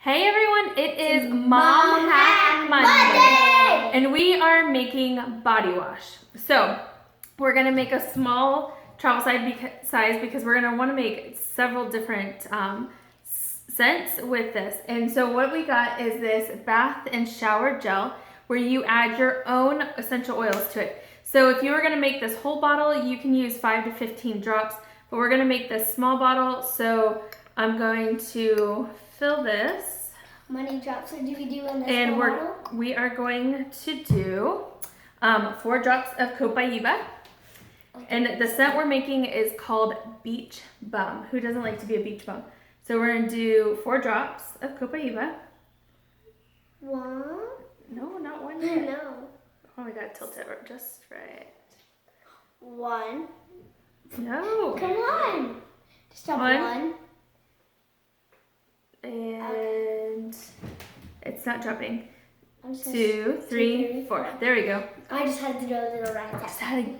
Hey everyone, it is Mom Hack Monday, and we are making body wash. So we're gonna make a small travel size because we're gonna want to make several different scents with this. And so what we got is this bath and shower gel where you add your own essential oils to it. So if you were gonna make this whole bottle, you can use 5 to 15 drops, but we're gonna make this small bottle. So I'm going to fill this. How many drops do we do in this And bottle? we are going to do 4 drops of Copaiba. Okay. And the scent we're making is called Beach Bum. Who doesn't like to be a beach bum? So we're going to do 4 drops of Copaiba. One? No, not one yet. No. Oh, we got to tilt it just right. One. No. Come on. Just drop one. And it's not dropping. 2, Two, 3, 4. There we go. I just had to do a little right Just tap. had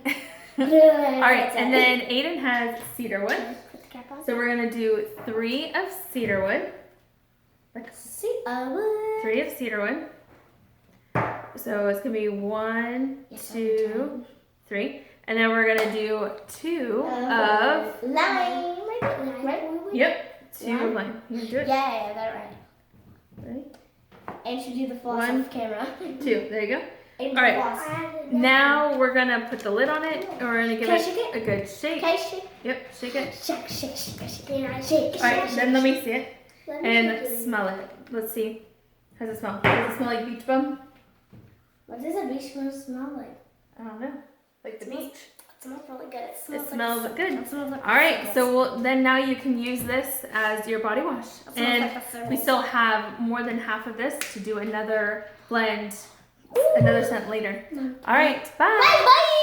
All right, and then Aiden has cedarwood. Put the cap on. So we're gonna do 3 of cedarwood. Cedarwood. 3 of cedarwood. So it's gonna be 1, Yes, 2, 3, and then we're gonna do 2 of. Lime. Right? Yep. 2 of Lime? lime. You can do it. Yeah, I got it right. Ready? And should do the floss One, off camera. 2. There you go. And All right. floss. Now we're gonna put the lid on it, and we're gonna give Can I it shake a good shake. Okay, shake. Yep. Shake it. Shake, shake, shake, shake. Yeah, shake, All right. shake, Then let me see it Let me and shake it. smell it. Let's see. How's it smell? Does it smell like beach bum? What does a beach smell like? I don't know. Like the beach. It smells really good. It It smells, smells like good. It smells like All right, so then now you can use this as your body wash. smells And like a thermos. we still have more than half of this to do another blend, another scent later. All right, bye. Bye bye.